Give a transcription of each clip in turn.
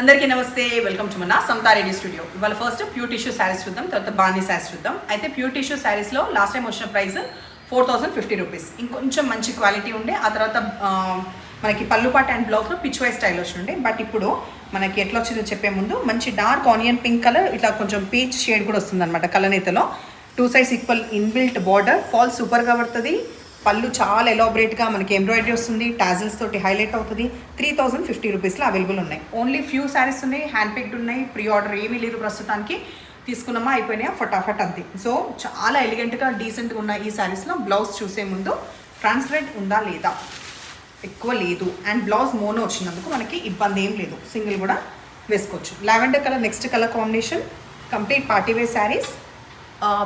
అందరికీ నమస్తే, welcome to మన సమతా రెడ్డి స్టూడియో. ఇవాళ ఫస్ట్ ప్యూర్ టిష్యూ శారీస్ చూద్దాం, తర్వాత బాందీ శారీస్ చూద్దాం. అయితే ప్యూర్ టిష్యూ శారీస్లో లాస్ట్ టైం వచ్చిన ప్రైస్ 4050 రూపీస్. ఇంకొంచెం మంచి క్వాలిటీ ఉండే. ఆ తర్వాత మనకి పళ్ళుపాట అండ్ బ్లౌజ్లో పిచ్ వైజ్ స్టైల్ వచ్చిండే. బట్ ఇప్పుడు మనకి ఎట్లా వచ్చిందో చెప్పే ముందు మంచి డార్క్ ఆనియన్ పింక్ కలర్, ఇట్లా కొంచెం పీచ్ షేడ్ కూడా వస్తుంది అనమాట కలనేతలో. 2 sides equal inbuilt border, fall సూపర్గా పడుతుంది. పళ్ళు చాలా ఎలాబరేట్గా మనకి ఎంబ్రాయిడరీ వస్తుంది, టాజిల్స్ తోటి హైలైట్ అవుతుంది. 3050 రూపీస్లో అవైలబుల్ ఉన్నాయి. ఓన్లీ ఫ్యూ శారీస్ ఉన్నాయి, హ్యాండ్ పిక్డ్ ఉన్నాయి. ప్రీ ఆర్డర్ ఏమీ లేదు ప్రస్తుతానికి. తీసుకున్నామా అయిపోయినాయా ఫటాఫట్ అంతే. సో చాలా ఎలిగెంట్గా డీసెంట్గా ఉన్న ఈ శారీస్లో బ్లౌజ్ చూసే ముందు ట్రాన్స్పరెంట్ ఉందా లేదా, ఎక్కువ లేదు, అండ్ బ్లౌజ్ మోనో వచ్చినందుకు మనకి ఇబ్బంది ఏం లేదు, సింగిల్ కూడా వేసుకోవచ్చు. Lavender colour next colour combination. Complete party wear saris.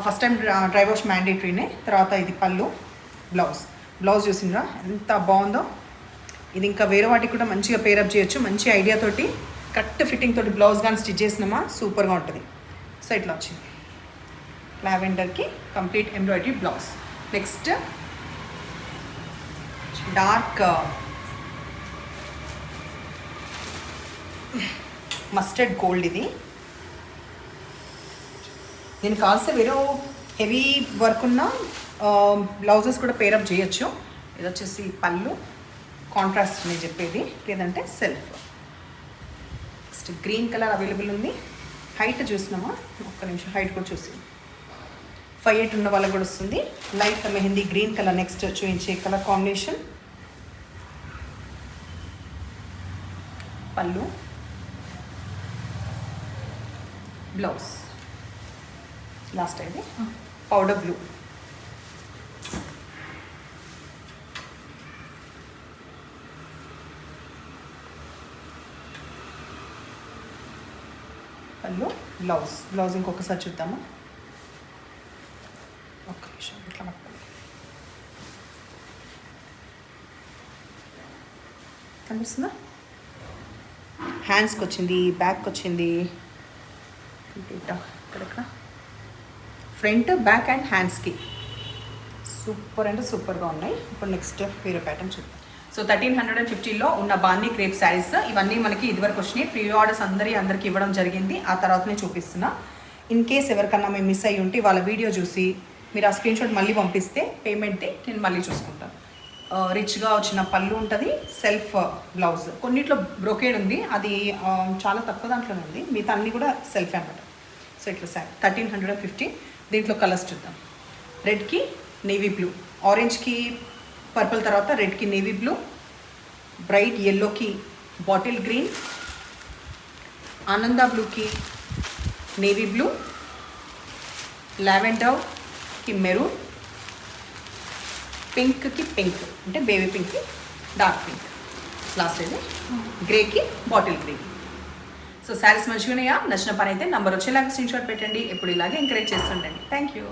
First time dry wash మ్యాండేటరీనే. తర్వాత ఇది పళ్ళు, బ్లౌజ్ చూసిండ్రా ఎంత బాగుందో. ఇది ఇంకా వేరే వాటికి కూడా మంచిగా పేరప్ చేయొచ్చు. మంచి ఐడియా తోటి కరెక్ట్ ఫిట్టింగ్ తోటి బ్లౌజ్ కానీ స్టిచ్ చేసినామా సూపర్గా ఉంటుంది. సో ఇట్లా వచ్చింది లావెండర్కి complete embroidery blouse. Next dark mustard gold. ఇది దీనికి కావాల్సిన వేరే హెవీ వర్క్ ఉన్న బ్లౌజెస్ కూడా పేరప్ చేయొచ్చు. ఇది వచ్చేసి పళ్ళు కాంట్రాస్ట్ నేను చెప్పేది, లేదంటే self. Next green colour available height. హైట్ చూసినామా, ఒక్క నిమిషం హైట్ కూడా చూసి 5'8" ఉన్న వాళ్ళకి కూడా వస్తుంది. Light mehndi green colour next చూపించే కలర్ కాంబినేషన్. పళ్ళు, బ్లౌజ్. లాస్ట్ అయితే పౌడర్ బ్లూ. పళ్ళు, బ్లౌజ్ ఇంకొకసారి చూద్దాము. ఒక్క నిమిషం ఇట్లా పట్టుకోండి, కనిపిస్తుందా? హ్యాండ్స్కి వచ్చింది, బ్యాక్కి వచ్చింది, ఇక్కడ ఫ్రంట్ బ్యాక్ అండ్ హ్యాండ్స్కి సూపర్ అంటే సూపర్గా ఉన్నాయి. ఇప్పుడు నెక్స్ట్ వేరే ప్యాటర్న్ చూద్దాం. సో 1350లో ఉన్న బాందీ క్రేప్ శారీస్ ఇవన్నీ మనకి ఇదివరకు వచ్చినాయి. ప్రీ ఆర్డర్స్ అందరికీ ఇవ్వడం జరిగింది. ఆ తర్వాతనే చూపిస్తున్నా. ఇన్ కేస్ ఎవరికన్నా మేము మిస్ అయ్యి ఉంటే వాళ్ళ వీడియో చూసి మీరు ఆ స్క్రీన్ షాట్ మళ్ళీ పంపిస్తే పేమెంట్ది నేను మళ్ళీ చూసుకుంటాను. రిచ్గా వచ్చిన పళ్ళు ఉంటుంది, సెల్ఫ్ బ్లౌజ్. కొన్నిట్లో బ్రోకేడ్ ఉంది, అది చాలా తక్కువ దాంట్లోనే ఉంది. మిగతా అన్నీ కూడా సెల్ఫ్ అనమాట. సో ఇట్లా శారీ 1350. దీంట్లో కలర్స్ చూద్దాం. రెడ్కి నేవీ బ్లూ, ఆరెంజ్కి పర్పుల్, తర్వాత రెడ్కి నేవీ బ్లూ, బ్రైట్ ఎల్లోకి బాటిల్ గ్రీన్, ఆనంద బ్లూకి నేవీ బ్లూ, లావెండర్కి మెరూన్, పింక్కి పింక్ అంటే బేబీ పింక్కి డార్క్ పింక్, లాస్ట్ అయితే గ్రేకి బాటిల్ గ్రీన్. సో శారీస్ మంచిగా ఉన్నాయా? నచ్చిన పని అయితే నంబర్ వచ్చేలాగా స్క్రీన్ షాట్ పెట్టండి. ఎప్పుడు ఇలాగే ఎంకరేజ్ చేస్తుండండి. Thank you.